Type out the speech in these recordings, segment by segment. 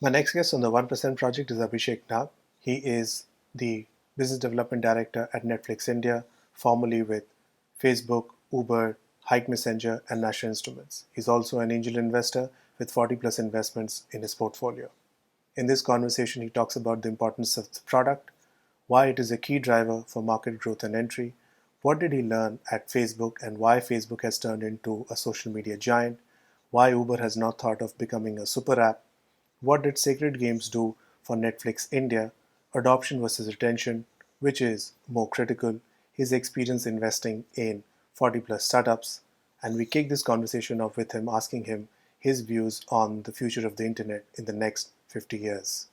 My next guest on the 1% project is Abhishek Nag. He is the Business Development Director at Netflix India, formerly with Facebook, Uber, Hike Messenger, and National Instruments. He's also an angel investor with 40 plus investments in his portfolio. In this conversation, he talks about the importance of the product, why it is a key driver for market growth and entry, what did he learn at Facebook and why Facebook has turned into a social media giant, why Uber has not thought of becoming a super app, what did Sacred Games do for Netflix India, adoption versus retention, which is more critical, his experience investing in 40 plus startups, and we kick this conversation off with him asking him his views on the future of the internet in the next 50 years.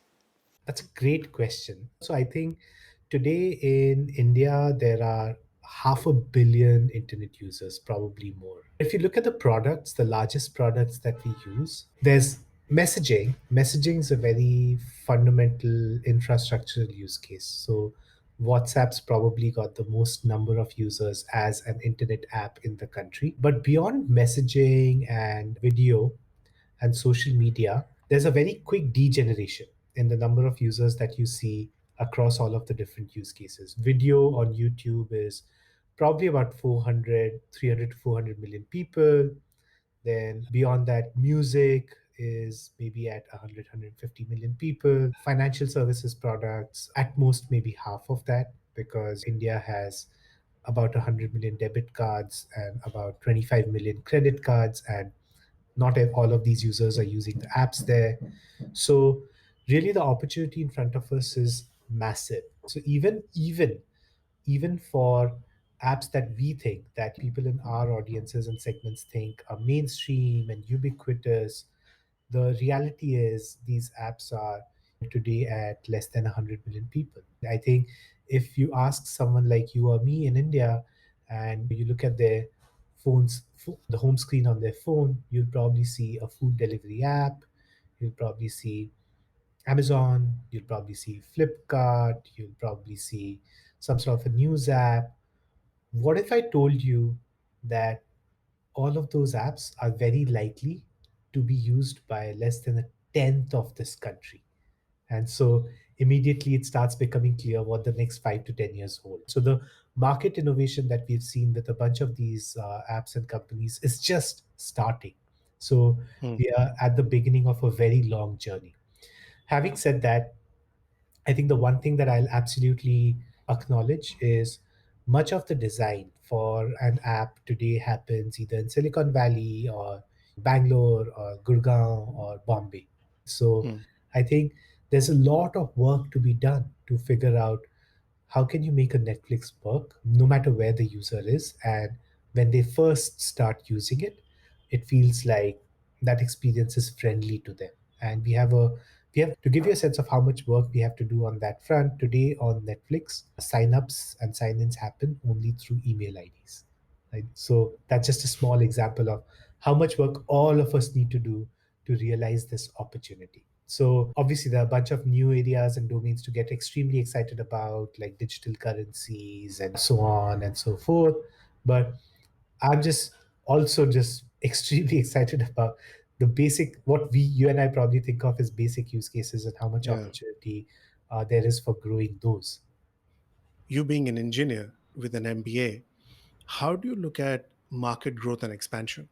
That's a great question. So I think today in India, there are half a billion internet users, probably more. If you look at the products, the largest products that we use, there's messaging. Messaging is a very fundamental infrastructural use case. So WhatsApp's probably got the most number of users as an internet app in the country. But beyond messaging and video, and social media, there's a very quick degeneration in the number of users that you see across all of the different use cases. Video on YouTube is probably about 400, 300 to 400 million people. Then beyond that, music is maybe at 100, 150 million people. Financial services products, at most maybe half of that, because India has about 100 million debit cards and about 25 million credit cards, and not all of these users are using the apps there. So really the opportunity in front of us is massive. So even for apps that we think that people in our audiences and segments think are mainstream and ubiquitous, the reality is these apps are today at less than 100 million people. I think if you ask someone like you or me in India and you look at their the home screen on their phone, you'll probably see a food delivery app, you'll probably see Amazon, you'll probably see Flipkart, you'll probably see some sort of a news app. What if I told you that all of those apps are very likely to be used by less than a tenth of this country? And so immediately it starts becoming clear what the next 5 to 10 years hold. So the market innovation that we've seen with a bunch of these apps and companies is just starting. So Hmm. we are at the beginning of a very long journey. Having said that, I think the one thing that I'll absolutely acknowledge is much of the design for an app today happens either in Silicon Valley or Bangalore or Gurgaon or Bombay. So Hmm. I think there's a lot of work to be done to figure out how can you make a Netflix work no matter where the user is, and when they first start using it, it feels like that experience is friendly to them. And we have to give you a sense of how much work we have to do on that front. Today on Netflix, sign-ups and sign-ins happen only through email IDs. Right? So that's just a small example of how much work all of us need to do to realize this opportunity. So obviously there are a bunch of new areas and domains to get extremely excited about, like digital currencies and so on and so forth. But I'm just also just extremely excited about the basic, what you and I probably think of as basic use cases, and how much Yeah. opportunity there is for growing those. You being an engineer with an MBA, how do you look at market growth and expansion?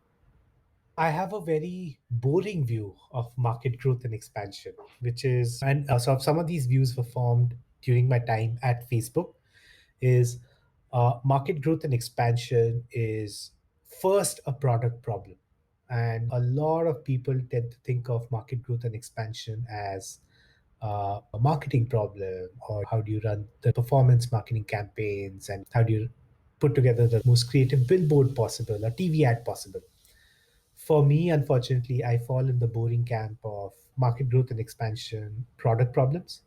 I have a very boring view of market growth and expansion, which is, and so some of these views were formed during my time at Facebook, is market growth and expansion is first a product problem. And a lot of people tend to think of market growth and expansion as a marketing problem, or how do you run the performance marketing campaigns, and how do you put together the most creative billboard possible or TV ad possible. For me, unfortunately, I fall in the boring camp of market growth and expansion product problems.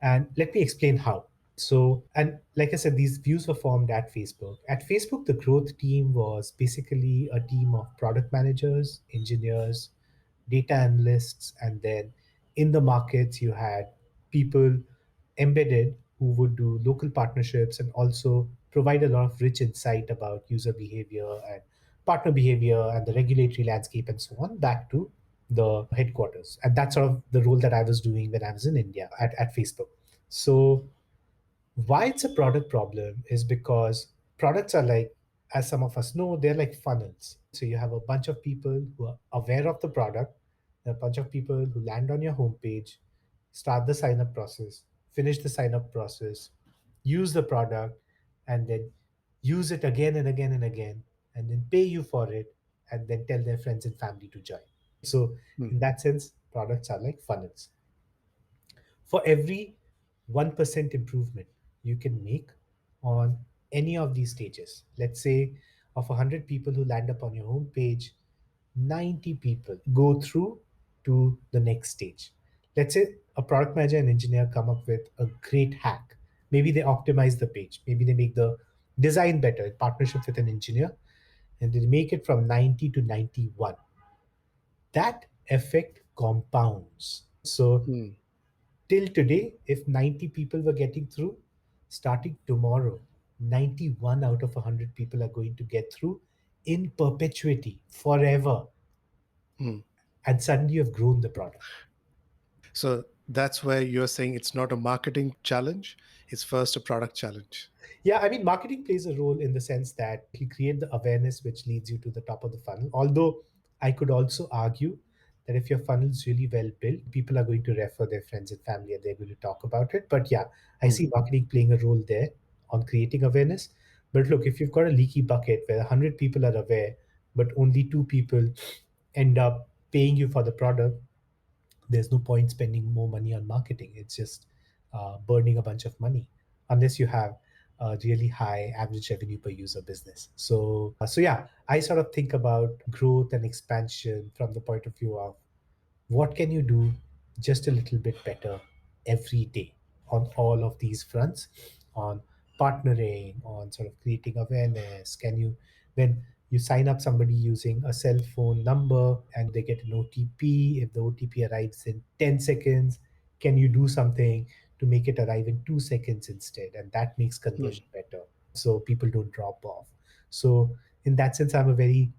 And let me explain how. So, and like I said, these views were formed at Facebook. At Facebook, the growth team was basically a team of product managers, engineers, data analysts, and then in the markets, you had people embedded who would do local partnerships and also provide a lot of rich insight about user behavior and partner behavior and the regulatory landscape and so on back to the headquarters. And that's sort of the role that I was doing when I was in India at Facebook. So why it's a product problem is because products are like, as some of us know, they're like funnels. So you have a bunch of people who are aware of the product, a bunch of people who land on your homepage, start the sign up process, finish the sign up process, use the product, and then use it again and again and again, and then pay you for it, and then tell their friends and family to join. So, Hmm. in that sense, products are like funnels. For every 1% improvement you can make on any of these stages, let's say of 100 people who land up on your homepage, 90 people go through to the next stage. Let's say a product manager and engineer come up with a great hack. Maybe they optimize the page, maybe they make the design better in partnership with an engineer, and they make it from 90 to 91. That effect compounds. So Hmm. till today, if 90 people were getting through, starting tomorrow, 91 out of 100 people are going to get through in perpetuity, forever. Hmm. And suddenly you've grown the product. So that's where you're saying it's not a marketing challenge, it's first a product challenge. Yeah, I mean, marketing plays a role in the sense that you create the awareness which leads you to the top of the funnel. Although I could also argue that if your funnel is really well built, people are going to refer their friends and family and they're going to talk about it. But yeah, I Hmm. see marketing playing a role there on creating awareness. But look, if you've got a leaky bucket where 100 people are aware, but only two people end up paying you for the product, there's no point spending more money on marketing. It's just burning a bunch of money unless you have a really high average revenue per user business. So yeah, I sort of think about growth and expansion from the point of view of what can you do just a little bit better every day on all of these fronts, on partnering, on sort of creating awareness. Can you, when you sign up somebody using a cell phone number and they get an OTP, if the OTP arrives in 10 seconds, can you do something to make it arrive in 2 seconds instead? And that makes Hmm. conversion better so people don't drop off. So in that sense, I'm a very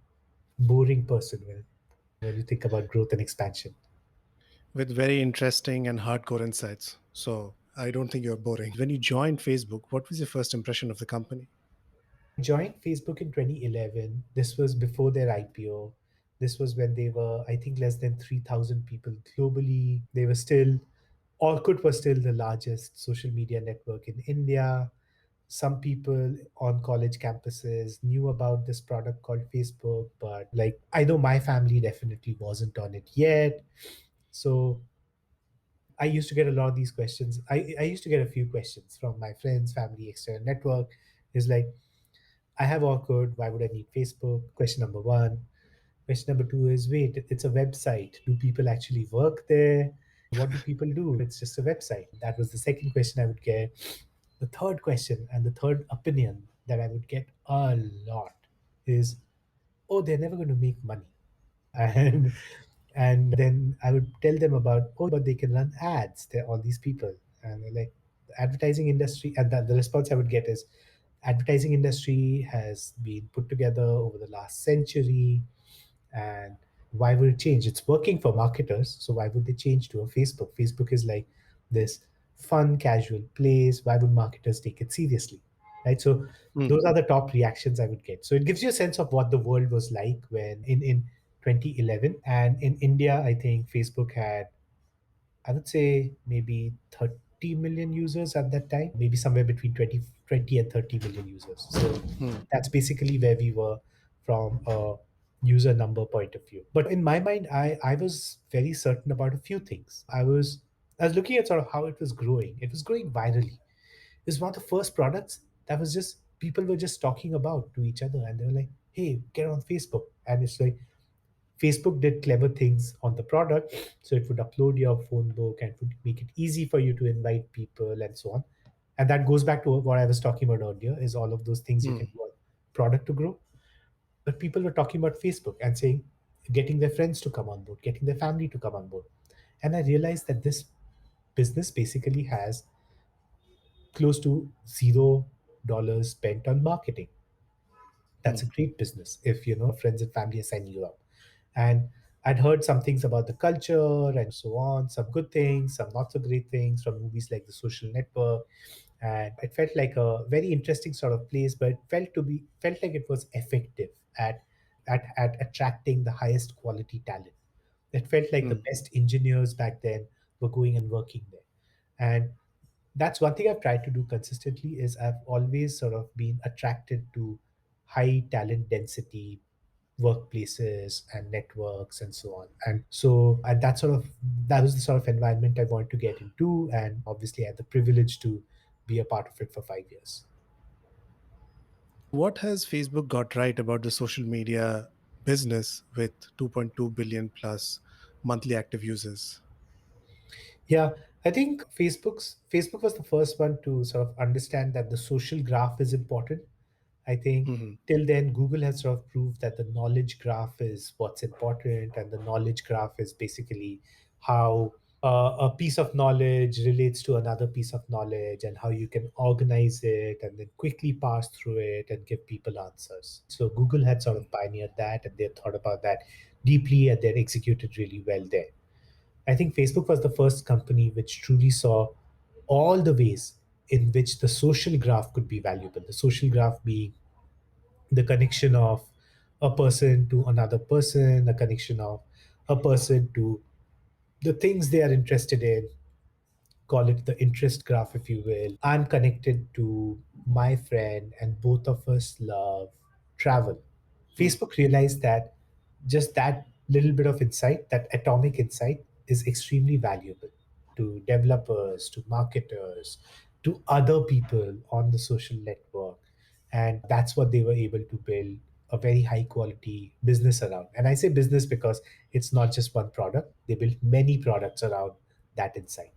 boring person when you think about growth and expansion. With very interesting and hardcore insights. So I don't think you're boring. When you joined Facebook, what was your first impression of the company? I joined Facebook in 2011. This was before their IPO. This was when they were, I think, less than 3,000 people globally. They were still, Orkut was still the largest social media network in India. Some people on college campuses knew about this product called Facebook, but like, I know my family definitely wasn't on it yet. So I used to get a lot of these questions. I used to get a few questions from my friends, family, external network. Is like, I have Orkut. Why would I need Facebook? Question number one. Question number two is, wait, it's a website. Do people actually work there? What do people do? It's just a website. That was the second question I would get. The third question and the third opinion that I would get a lot is, oh, they're never going to make money. And then I would tell them about, oh, but they can run ads. They're all these people. And they're like, the advertising industry, and the response I would get is, advertising industry has been put together over the last century, and why would it change? It's working for marketers, so why would they change to a Facebook? Facebook is like this fun casual place. Why would marketers take it seriously, right? So Hmm. those are the top reactions I would get. So it gives you a sense of what the world was like when in 2011. And in India, I think Facebook had, I would say, maybe 30 million users at that time, maybe somewhere between 20 and 30 million users. So Hmm. that's basically where we were from a user number point of view. But in my mind, I was very certain about a few things. I was looking at sort of how it was growing. It was growing virally. It was one of the first products that was just, people were just talking about to each other, and they were like, hey, get on Facebook. And it's like, Facebook did clever things on the product. So it would upload your phone book and would make it easy for you to invite people and so on. And that goes back to what I was talking about earlier, is all of those things you Hmm. can do on product to grow. But people were talking about Facebook and saying, getting their friends to come on board, getting their family to come on board. And I realized that this business basically has close to $0 spent on marketing. That's Hmm. a great business if friends and family are signing you up. And I'd heard some things about the culture and so on, some good things, some not so great things from movies like The Social Network. And it felt like a very interesting sort of place, but it felt like it was effective at at attracting the highest quality talent. It felt like the Hmm. best engineers back then were going and working there. And that's one thing I've tried to do consistently is I've always sort of been attracted to high talent density workplaces and networks and so on. And that was the sort of environment I wanted to get into, and obviously I had the privilege to be a part of it for 5 years. What has Facebook got right about the social media business with 2.2 billion plus monthly active users? Yeah, I think Facebook was the first one to sort of understand that the social graph is important. I think Hmm. till then, Google has sort of proved that the knowledge graph is what's important, and the knowledge graph is basically how a piece of knowledge relates to another piece of knowledge, and how you can organize it and then quickly pass through it and give people answers. So Google had sort of pioneered that, and they thought about that deeply, and they executed really well there. I think Facebook was the first company which truly saw all the ways in which the social graph could be valuable. The social graph being the connection of a person to another person, a connection of a person to the things they are interested in, call it the interest graph, if you will. I'm connected to my friend, and both of us love travel. Hmm. Facebook realized that just that little bit of insight, that atomic insight, is extremely valuable to developers, to marketers, to other people on the social network. And that's what they were able to build a very high quality business around. And I say business because it's not just one product, they built many products around that insight.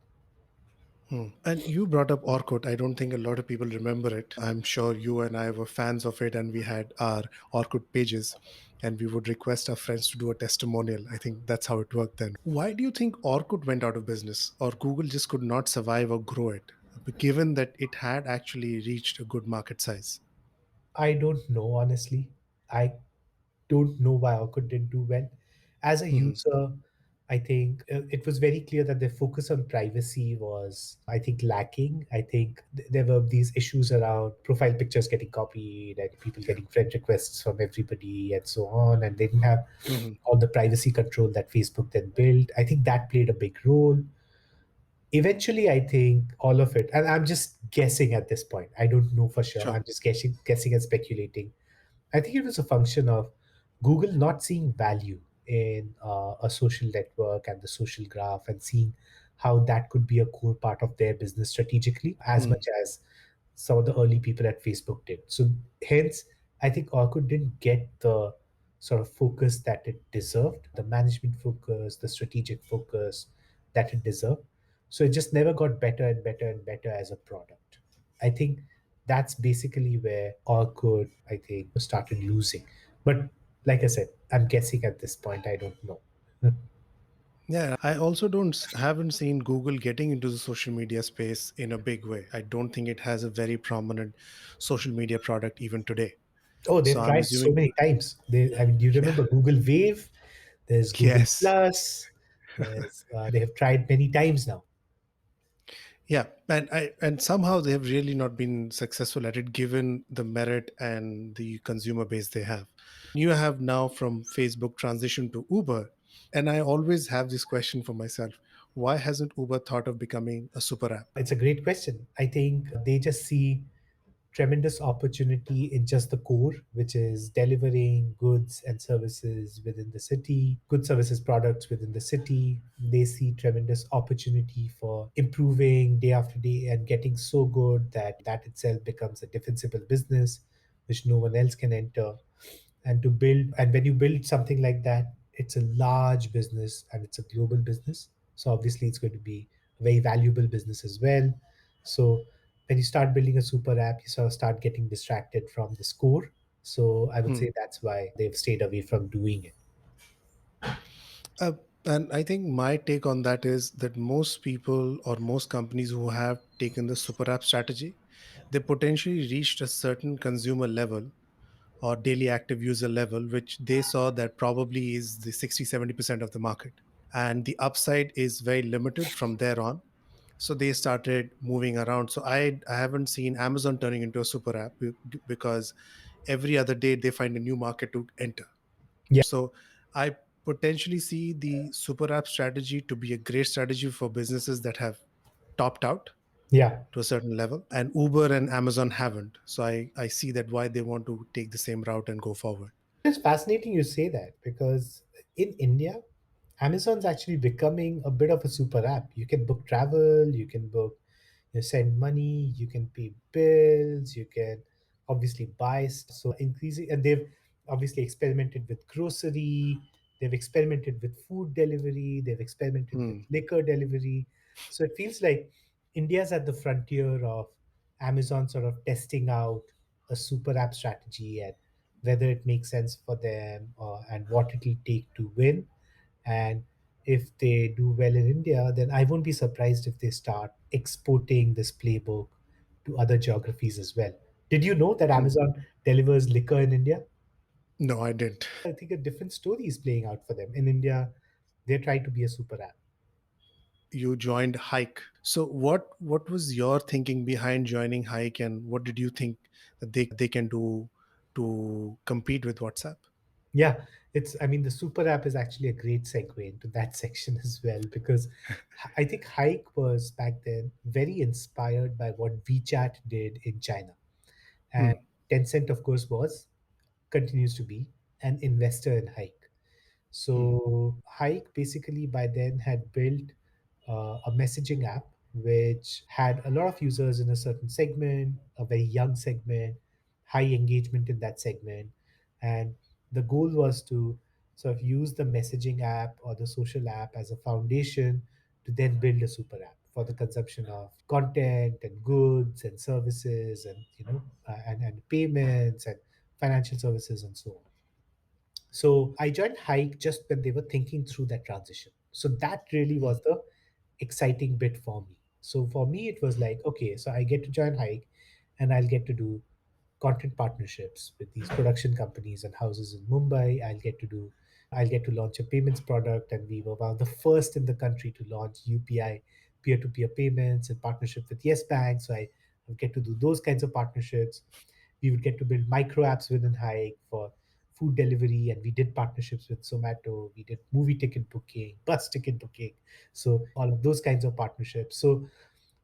Hmm. And you brought up Orkut. I don't think a lot of people remember it. I'm sure you and I were fans of it, and we had our Orkut pages, and we would request our friends to do a testimonial. I think that's how it worked then. Why do you think Orkut went out of business, or Google just could not survive or grow it, given that it had actually reached a good market size? I don't know, honestly. I don't know why Orkut didn't do well. As a Hmm. user, I think it was very clear that their focus on privacy was, I think, lacking. I think there were these issues around profile pictures getting copied and people Yeah. getting friend requests from everybody and so on. And they didn't have Hmm. all the privacy control that Facebook then built. I think that played a big role. Eventually, I think all of it, and I'm just guessing at this point. I don't know for sure. Sure. I'm just guessing and speculating. I think it was a function of Google not seeing value in a social network and the social graph, and seeing how that could be a core part of their business strategically as Hmm. much as some of the early people at Facebook did. So hence, I think Orkut didn't get the sort of focus that it deserved, the management focus, the strategic focus that it deserved. So it just never got better and better and better as a product. I think that's basically where Orkut, I think, started losing. But like I said, I'm guessing at this point. I don't know. Yeah, I also don't haven't seen Google getting into the social media space in a big way. I don't think it has a very prominent social media product even today. Oh, So they've I'm tried so assuming, many times. I mean, do you yeah, remember Google Wave? There's Google yes, Plus. They have tried many times now. yeah, and somehow they have really not been successful at it, given the merit and the consumer base they have. You have now from Facebook transition to Uber, and I always have this question for myself: why hasn't Uber thought of becoming a super app? It's a great question. I think they just see tremendous opportunity in just the core, which is delivering goods and services within the city, good services products within the city. They see tremendous opportunity for improving day after day and getting so good that that itself becomes a defensible business, which no one else can enter. And when you build something like that, it's a large business and it's a global business, so obviously it's going to be a very valuable business as well. So when you start building a super app, you sort of start getting distracted from the core. So I would Hmm. say that's why they've stayed away from doing it. Uh, and I think my take on that is that most people or most companies who have taken the super app strategy, they potentially reached a certain consumer level or daily active user level, which they saw that probably is the 60-70% of the market. And the upside is very limited from there on. So they started moving around. So I haven't seen Amazon turning into a super app because every other day they find a new market to enter. Yeah, So I potentially see the super app strategy to be a great strategy for businesses that have topped out yeah. to a certain level, and Uber and Amazon haven't. So I see that why they want to take the same route and go forward. It's fascinating you say that because in India, Amazon's actually becoming a bit of a super app. You can book travel, you can book, you send money, you can pay bills, you can obviously buy stuff. So increasing, and they've obviously experimented with grocery, they've experimented with food delivery, they've experimented with Hmm. liquor delivery. So it feels like India's at the frontier of Amazon sort of testing out a super app strategy and whether it makes sense for them and what it will take to win. And if they do well in India, then I won't be surprised if they start exporting this playbook to other geographies as well. Did you know that Hmm. Amazon delivers liquor in India? No, I didn't. I think a different story is playing out for them. In India, they try to be a super app. You joined Hike. So what was your thinking behind joining Hike, and what did you think that they can do to compete with WhatsApp? Yeah, I mean, the super app is actually a great segue into that section as well, because I think Hike was back then very inspired by what WeChat did in China. And Hmm. Tencent, of course, continues to be an investor in Hike. Hmm. So Hike basically by then had built a messaging app which had a lot of users in a certain segment, a very young segment, high engagement in that segment. And the goal was to sort of use the messaging app or the social app as a foundation to then build a super app for the consumption of content and goods and services and and payments and financial services and so on. So I joined Hike just when they were thinking through that transition. So that really Hmm. was the exciting bit for me. So for me, it was like, okay, so I get to join Hike and I'll get to do content partnerships with these production companies and houses in Mumbai. I'll get to launch a payments product. And we were one of the first in the country to launch UPI peer to peer payments in partnership with Yes Bank. So I would get to do those kinds of partnerships. We would get to build micro apps within Hike for food delivery, and we did partnerships with Zomato. We did movie ticket booking, bus ticket booking, so all of those kinds of partnerships. So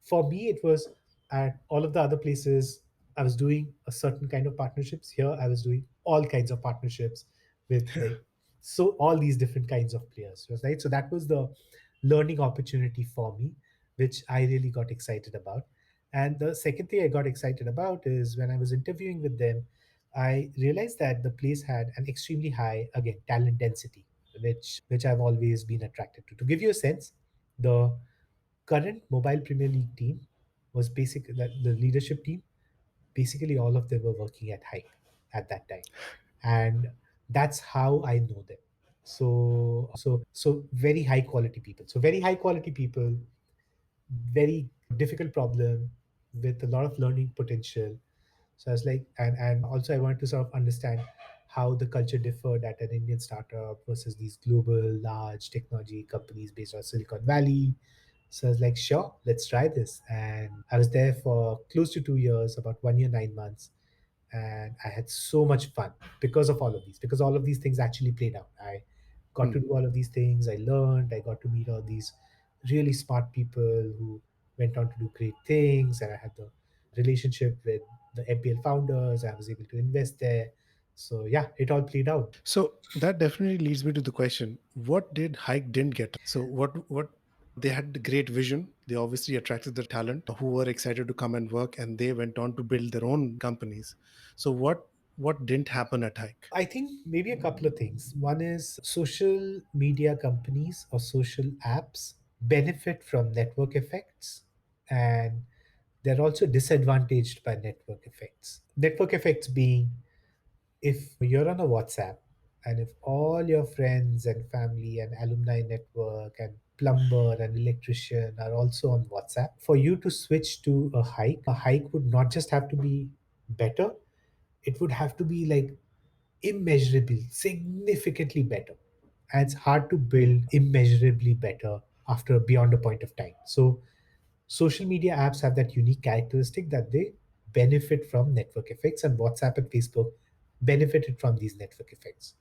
for me, it was at all of the other places I was doing a certain kind of partnerships. Here I was doing all kinds of partnerships with like so all these different kinds of players, right? So that was the learning opportunity for me, which I really got excited about. And the second thing I got excited about is when I was interviewing with them, I realized that the place had an extremely high, again, talent density, which I've always been attracted to. To give you a sense, the current mobile Premier League team was basically the leadership team. Basically, all of them were working at Hype at that time, and that's how I know them. So very high quality people. So very high quality people, very difficult problem with a lot of learning potential. So I was like, and also I wanted to sort of understand how the culture differed at an Indian startup versus these global large technology companies based on Silicon Valley. So I was like, sure, let's try this. And I was there for close to 2 years, about 1 year, 9 months. And I had so much fun because all of these things actually played out. I got to Hmm. do all of these things. I learned, I got to meet all these really smart people who went on to do great things. And I had the relationship with the MPL founders. I was able to invest there. So yeah, it all played out. So that definitely leads me to the question: what did Hike didn't get right? So what they had the great vision. They obviously attracted the talent who were excited to come and work, and they went on to build their own companies. So what didn't happen at Hike? I think maybe a couple of things. One is social media companies or social apps benefit from network effects, and they're also disadvantaged by network effects. Network effects being if you're on a WhatsApp and if all your friends and family and alumni network and plumber and electrician are also on WhatsApp, for you to switch to a hike would not just have to be better, it would have to be like immeasurably, significantly better. And it's hard to build immeasurably better after beyond a point of time. So social media apps have that unique characteristic that they benefit from network effects, and WhatsApp and Facebook benefited from these network effects.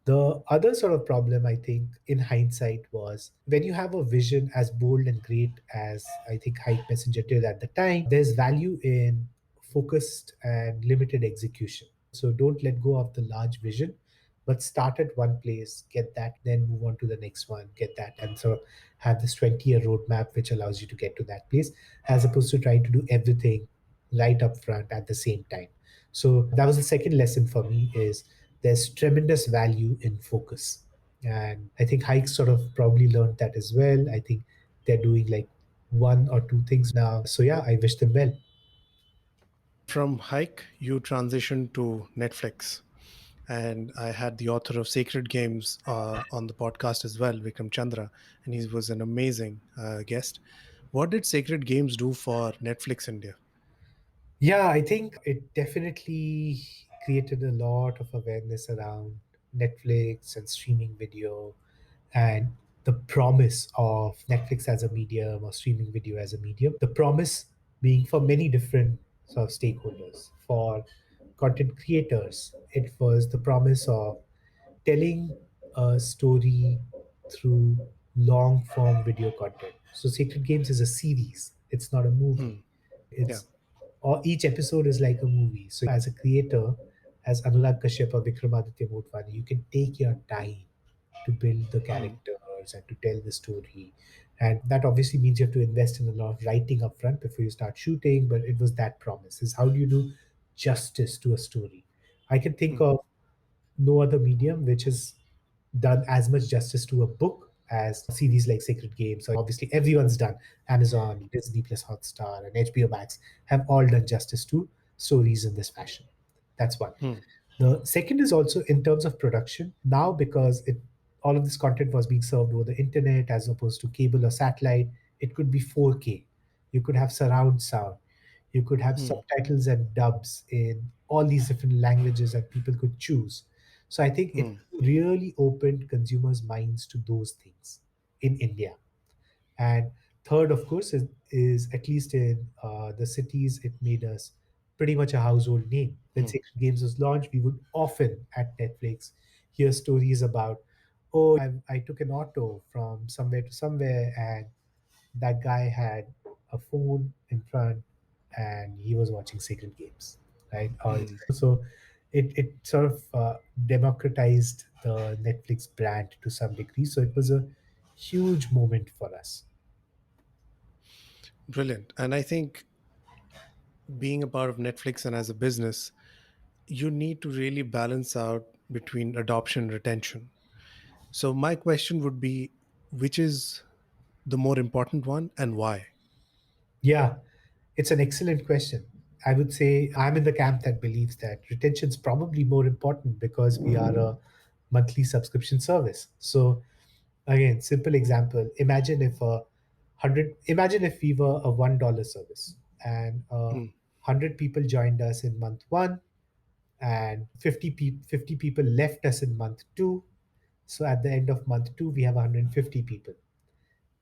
The other sort of problem, I think, in hindsight, was when you have a vision as bold and great as I think Hike Messenger did at the time, there's value in focused and limited execution. So don't let go of the large vision, but start at one place, get that, then move on to the next one, get that, and sort of have this 20-year roadmap which allows you to get to that place, as opposed to trying to do everything right up front at the same time. So that was the second lesson for me is there's tremendous value in focus. And I think Hikes sort of probably learned that as well. I think they're doing like one or two things now. So yeah, I wish them well. From Hike, you transitioned to Netflix. And I had the author of Sacred Games on the podcast as well, Vikram Chandra, and he was an amazing guest. What did Sacred Games do for Netflix India? Yeah, I think it definitely created a lot of awareness around Netflix and streaming video and the promise of Netflix as a medium or streaming video as a medium. The promise being for many different sort of stakeholders. For content creators, it was the promise of telling a story through long form video content. So Sacred Games is a series, it's not a movie. Hmm. Yeah. It's or each episode is like a movie. So as a creator, as Anurag Kashyap or Vikramaditya Motwani, you can take your time to build the Hmm. characters and to tell the story. And that obviously means you have to invest in a lot of writing up front before you start shooting. But it was that promise is how do you do justice to a story? I can think Hmm. of no other medium which has done as much justice to a book as series like Sacred Games. So obviously everyone's done. Amazon, Disney Plus Hotstar, and HBO Max have all done justice to stories in this fashion. That's one. Hmm. The second is also in terms of production. Now, because it all of this content was being served over the internet as opposed to cable or satellite, it could be 4K. You could have surround sound. You could have Hmm. subtitles and dubs in all these different languages, and people could choose. So I think it Hmm. really opened consumers' minds to those things in India. And third, of course, is at least in the cities, it made us pretty much a household name. When Hmm. Sacred Games was launched, we would often at Netflix hear stories about, oh, I took an auto from somewhere to somewhere, and that guy had a phone in front and he was watching Sacred Games, right? Hmm. So it sort of democratized the Netflix brand to some degree. So it was a huge moment for us. Brilliant. And I think being a part of Netflix and as a business, you need to really balance out between adoption and retention. So my question would be, which is the more important one and why? Yeah, it's an excellent question. I would say I'm in the camp that believes that retention is probably more important because we are a monthly subscription service. So again, simple example. Imagine if we were a $1 service and Hmm. 100 people joined us in month one and 50 people left us in month two. So at the end of month two, we have 150 people.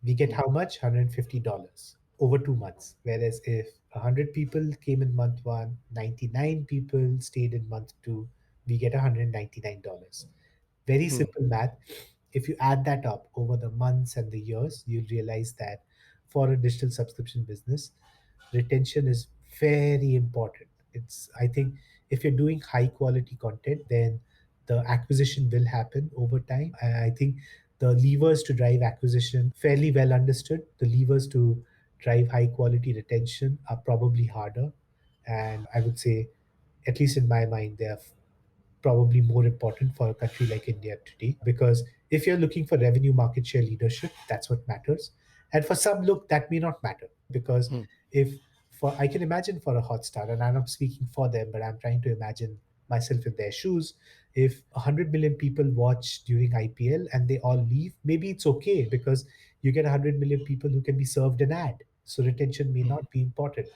We get Hmm. how much? $150 over 2 months. Whereas if 100 people came in month one, 99 people stayed in month two, we get $199. Very Hmm. simple math. If you add that up over the months and the years, you'll realize that for a digital subscription business, retention is very important. It's, I think, if you're doing high quality content, then the acquisition will happen over time. And I think the levers to drive acquisition fairly well understood. The levers to drive high quality retention are probably harder. And I would say, at least in my mind, they are probably more important for a country like India today. Because if you're looking for revenue market share leadership, that's what matters. And for some, look, that may not matter because Hmm. if for I can imagine for a Hotstar, and I'm not speaking for them, but I'm trying to imagine myself in their shoes. If 100 million people watch during IPL and they all leave, maybe it's okay because you get 100 million people who can be served an ad. So retention may Hmm. not be important.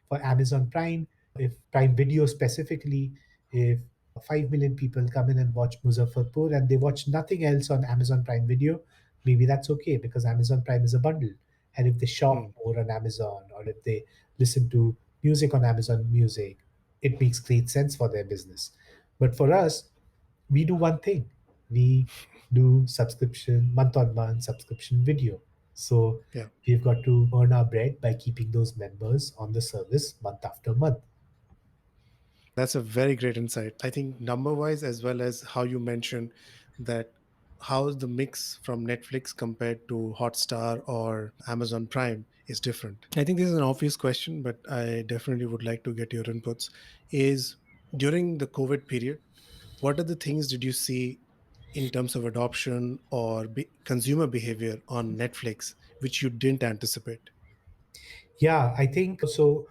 For Amazon Prime, if Prime Video specifically, if 5 million people come in and watch Muzaffarpur and they watch nothing else on Amazon Prime Video, maybe that's okay because Amazon Prime is a bundle. And if they shop Hmm. more on Amazon or if they listen to music on Amazon Music, it makes great sense for their business. But for us, we do one thing. We do subscription, month on month subscription video. So Yeah. we've got to earn our bread by keeping those members on the service month after month. That's a very great insight. I think number wise, as well as how you mentioned that how the mix from Netflix compared to Hotstar or Amazon Prime is different. I think this is an obvious question, but I definitely would like to get your inputs. Is during the COVID period, what are the things did you see in terms of adoption or consumer behavior on Netflix which you didn't anticipate? Yeah, I think so.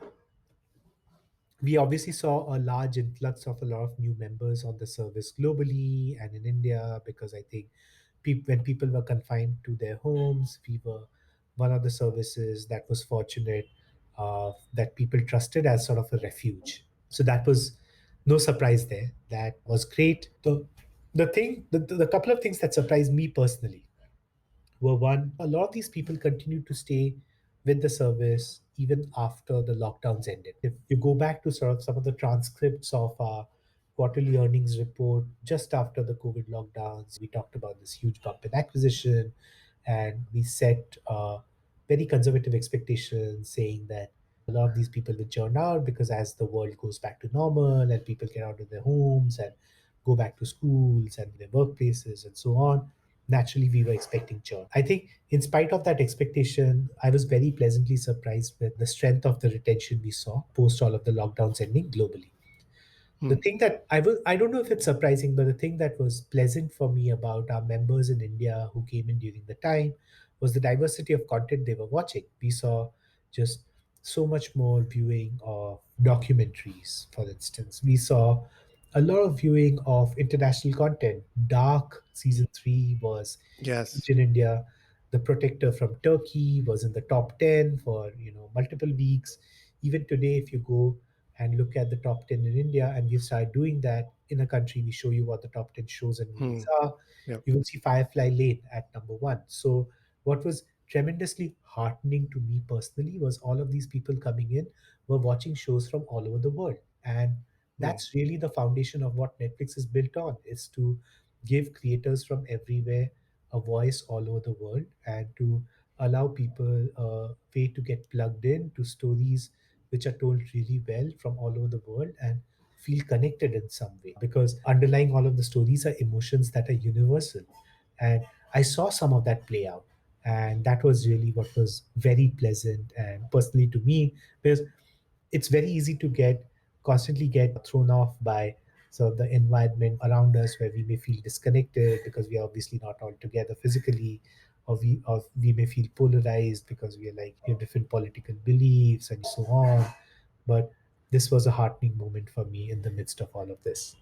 We obviously saw a large influx of a lot of new members on the service globally and in India because I think when people were confined to their homes, we were one of the services that was fortunate that people trusted as sort of a refuge. So that was no surprise there. That was great. The couple of things that surprised me personally were one, a lot of these people continue to stay with the service even after the lockdowns ended. If you go back to sort of some of the transcripts of our quarterly earnings report just after the COVID lockdowns, we talked about this huge bump in acquisition and we set very conservative expectations saying that a lot of these people will churn out because as the world goes back to normal and people get out of their homes and go back to schools and their workplaces and so on, naturally we were expecting churn. I think in spite of that expectation, I was very pleasantly surprised with the strength of the retention we saw post all of the lockdowns ending globally. The Hmm. thing that I don't know if it's surprising, but the thing that was pleasant for me about our members in India who came in during the time was the diversity of content they were watching. We saw just so much more viewing of documentaries, for instance. We saw a lot of viewing of international content. Dark season 3 was Yes. huge in India. The Protector from Turkey was in the top 10 for multiple weeks. Even today, if you go and look at the top 10 in India, and we start doing that in a country, we show you what the top 10 shows and Hmm. movies are. Yep. You will see Firefly Lane at number one. So, what was tremendously heartening to me personally was all of these people coming in were watching shows from all over the world. And Hmm. that's really the foundation of what Netflix is built on, is to give creators from everywhere a voice all over the world and to allow people a way to get plugged in to stories which are told really well from all over the world and feel connected in some way because underlying all of the stories are emotions that are universal. And I saw some of that play out. And that was really what was very pleasant and personally to me because it's very easy to constantly get thrown off by sort of the environment around us where we may feel disconnected because we are obviously not all together physically, or we may feel polarized because we are like we have different political beliefs and so on. But this was a heartening moment for me in the midst of all of this.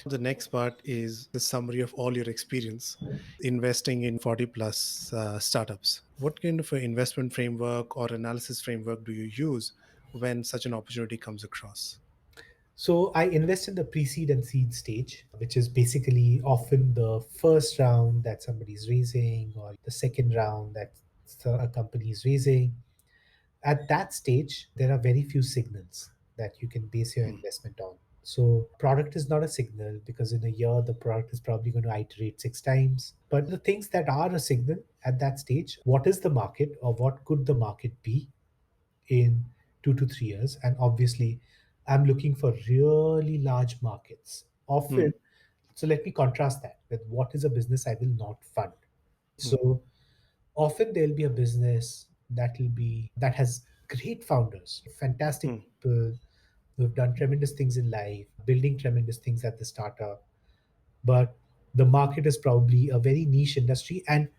The next part is the summary of all your experience investing in 40 plus startups. What kind of an investment framework or analysis framework do you use when such an opportunity comes across? So I invest in the pre-seed and seed stage, which is basically often the first round that somebody's raising or the second round that a company is raising. At that stage, there are very few signals that you can base your Hmm. investment on. So product is not a signal because in a year the product is probably going to iterate 6 times. But the things that are a signal at that stage, what is the market or what could the market be in 2 to 3 years? And obviously, I'm looking for really large markets. Hmm. Often, so let me contrast that with what is a business I will not fund. Hmm. So often there'll be a business that has great founders, fantastic Hmm. people who've done tremendous things in life, building tremendous things at the startup, but the market is probably a very niche industry, and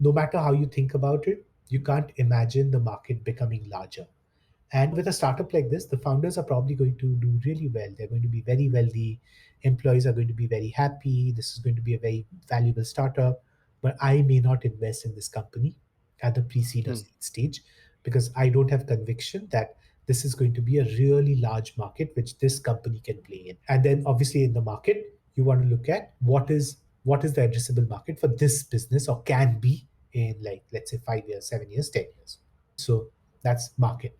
no matter how you think about it, you can't imagine the market becoming larger. And with a startup like this, the founders are probably going to do really well. They're going to be very wealthy. Employees are going to be very happy. This is going to be a very valuable startup. But I may not invest in this company at the pre seed or Hmm. seed stage because I don't have conviction that this is going to be a really large market which this company can play in. And then obviously in the market, you want to look at what is the addressable market for this business or can be in, like, let's say 5 years, 7 years, 10 years. So that's market.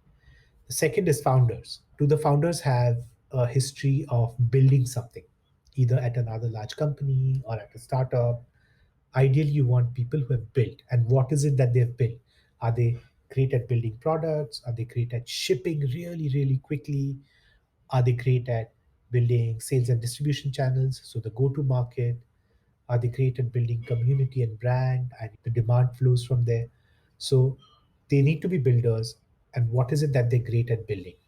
The second is founders. Do the founders have a history of building something, either at another large company or at a startup? Ideally, you want people who have built. And what is it that they've built? Are they great at building products? Are they great at shipping really, really quickly? Are they great at building sales and distribution channels? So the go to market. Are they great at building community and brand, and the demand flows from there? So they need to be builders. And what is it that they're great at building?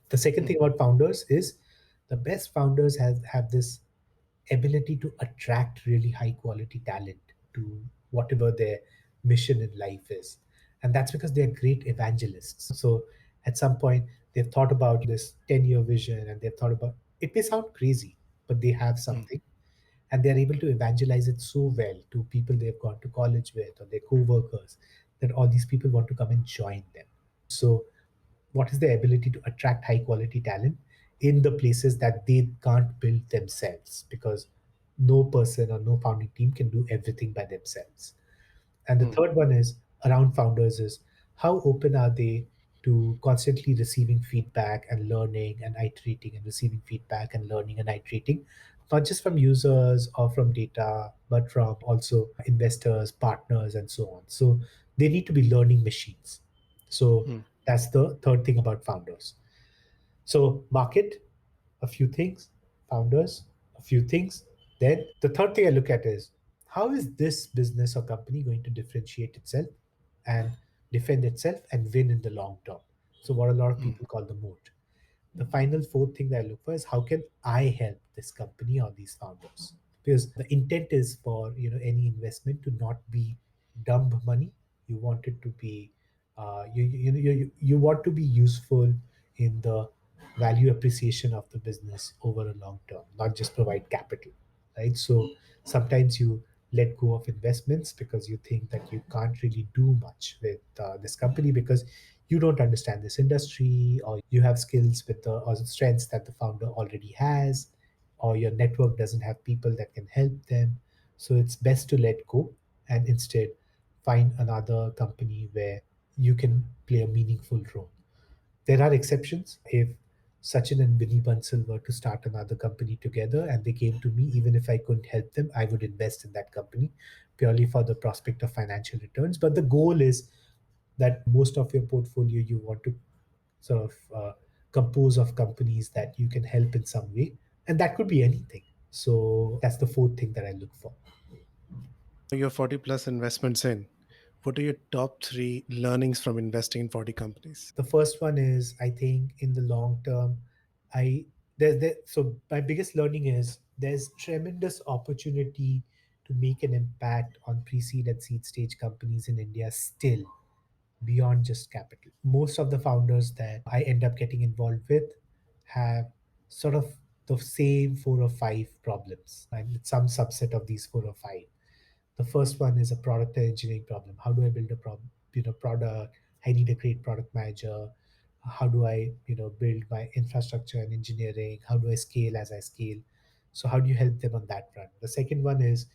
The second mm, thing about founders is the best founders have this ability to attract really high quality talent to whatever their mission in life is. And that's because they're great evangelists. So at some point, they've thought about this 10-year vision, and they've thought about it. May sound crazy, but they have mm, something, and they're able to evangelize it so well to people they've gone to college with or their co-workers, that all these people want to come and join them. So what is their ability to attract high quality talent in the places that they can't build themselves, because no person or no founding team can do everything by themselves. And the mm, third one is around founders is how open are they to constantly receiving feedback and learning and iterating, and receiving feedback and learning and iterating, not just from users or from data, but from also investors, partners, and so on. So they need to be learning machines. So mm. that's the third thing about founders. So market, a few things, founders, a few things. Then the third thing I look at is how is this business or company going to differentiate itself and defend itself and win in the long term? So what a lot of Mm. people call the moat. The final fourth thing that I look for is how can I help this company or these founders? Because the intent is for any investment to not be dumb money. You want it to be you want to be useful in the value appreciation of the business over a long term, not just provide capital, right? So sometimes you let go of investments because you think that you can't really do much with this company because you don't understand this industry, or you have skills with the or strengths that the founder already has, or your network doesn't have people that can help them. So it's best to let go and instead find another company where you can play a meaningful role. There are exceptions. If Sachin and Vinny Bansal were to start another company together and they came to me, even if I couldn't help them, I would invest in that company purely for the prospect of financial returns. But the goal is that most of your portfolio you want to sort of compose of companies that you can help in some way, and that could be anything. So that's the fourth thing that I look for. Your 40 plus investments in, what are your top three learnings from investing in 40 companies? The first one is, I think in the long term, I so my biggest learning is there's tremendous opportunity to make an impact on pre-seed and seed stage companies in India still, beyond just capital. Most of the founders that I end up getting involved with have sort of the same four or five problems, and it's some subset of these four or five. The first one is a product and engineering problem. How do I build a product? I need a great product manager. How do I build my infrastructure and engineering? How do I scale as I scale? So how do you help them on that front? The second one is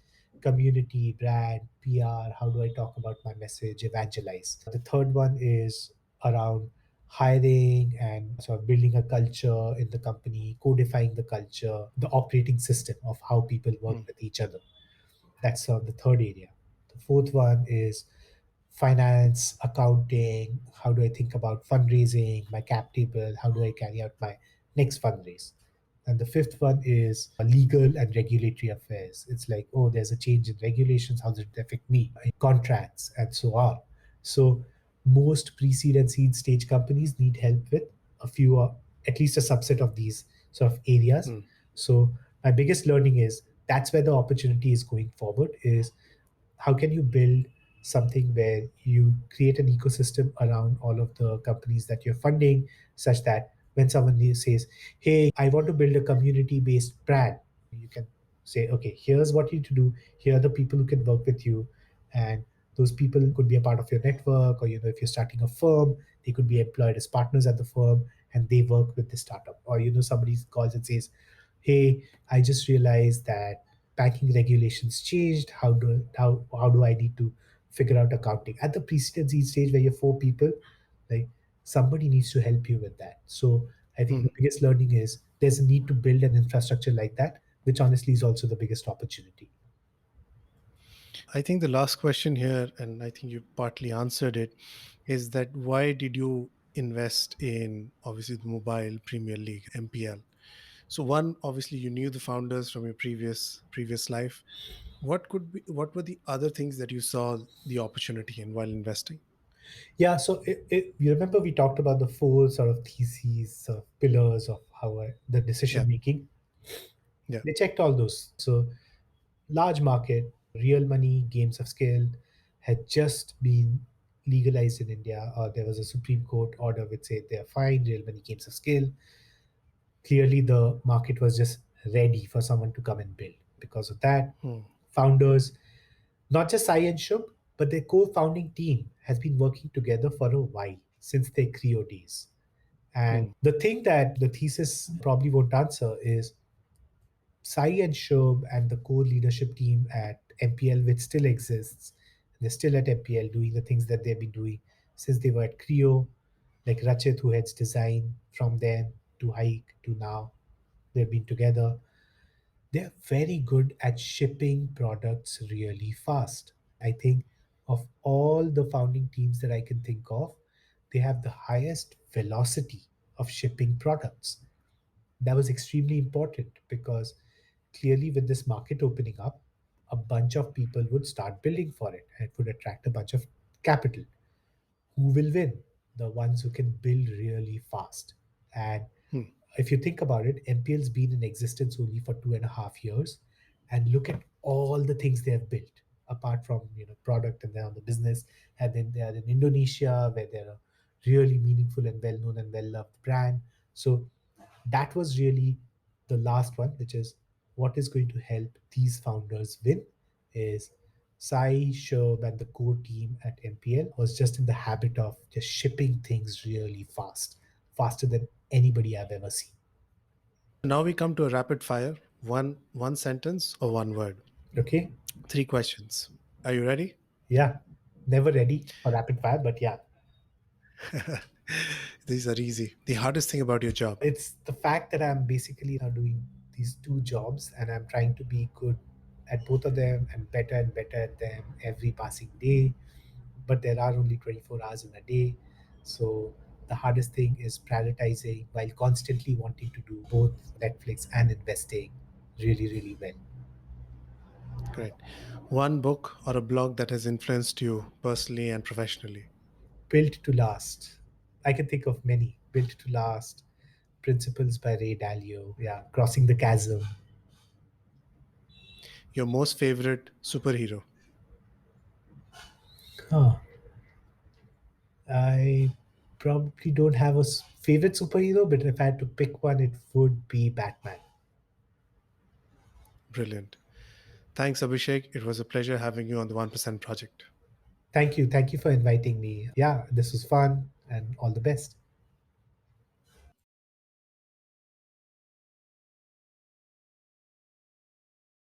community, brand, PR. How do I talk about my message, evangelize? The third one is around hiring and sort of building a culture in the company, codifying the culture, the operating system of how people work Mm, with each other. That's the third area. The fourth one is finance, accounting. How do I think about fundraising, my cap table? How do I carry out my next fundraise? And the fifth one is legal and regulatory affairs. It's like, oh, there's a change in regulations. How does it affect me? Contracts and so on. So most pre-seed and seed stage companies need help with a few, at least a subset of these sort of areas. mm, So my biggest learning is that's where the opportunity is going forward, is how can you build something where you create an ecosystem around all of the companies that you're funding, such that when someone says, hey, I want to build a community based brand, you can say, okay, here's what you need to do, here are the people who can work with you, and those people could be a part of your network, or if you're starting a firm, They could be employed as partners at the firm and they work with the startup. Or somebody calls and says, "Hey, I just realized that banking regulations changed. How do I need to figure out accounting?" At the presidency stage where you're four people, like, somebody needs to help you with that. So I think Hmm. the biggest learning is there's a need to build an infrastructure like that, which honestly is also the biggest opportunity. I think the last question here, and I think you partly answered it, is that why did you invest in obviously the Mobile Premier League (MPL)? So one, obviously you knew the founders from your previous life. What were the other things that you saw the opportunity in while investing? Yeah, so you remember we talked about the four sort of theses, sort of pillars of how the Yeah, decision making. yeah. They checked all those. So large market, real money, games of skill had just been legalized in India, or there was a Supreme Court order which said they're fine, real money, games of skill. Clearly, the market was just ready for someone to come and build. Because of that, Hmm, founders, not just Sai and Shub, but their co-founding team has been working together for a while since their Creo days. And hmm, the thing that the thesis probably won't answer is Sai and Shob and the core leadership team at MPL, which still exists. They're still at MPL doing the things that they've been doing since they were at Creo, like Rachit, who heads design from then to Hike to now. They've been together. They're very good at shipping products really fast. I think of all the founding teams that I can think of, they have the highest velocity of shipping products. That was extremely important because clearly, with this market opening up, a bunch of people would start building for it and it would attract a bunch of capital. Who will win? The ones who can build really fast. And hmm. if you think about it, MPL's been in existence only for 2.5 years, and look at all the things they have built. Apart from product, and they're on the business, and then they are in Indonesia where they're a really meaningful and well known and well loved brand. So that was really the last one, which is what is going to help these founders win is Sai, Sherb, and the core team at MPL was just in the habit of just shipping things really fast, faster than anybody I've ever seen. Now we come to a rapid fire, one sentence or one word. Okay? Three questions. Are you ready? Yeah. Never ready for rapid fire, but yeah. These are easy. The hardest thing about your job. It's the fact that I'm basically now doing these two jobs and I'm trying to be good at both of them and better at them every passing day. But there are only 24 hours in a day. So the hardest thing is prioritizing while constantly wanting to do both Netflix and investing really, really well. Great. One book or a blog that has influenced you personally and professionally. Built to Last. I can think of many. Built to Last, Principles by Ray Dalio. Yeah, Crossing the Chasm. Your most favorite superhero. Huh. I probably don't have a favorite superhero, but if I had to pick one, it would be Batman. Brilliant. Thanks, Abhishek. It was a pleasure having you on the 1% project. Thank you. Thank you for inviting me. Yeah, this was fun and all the best.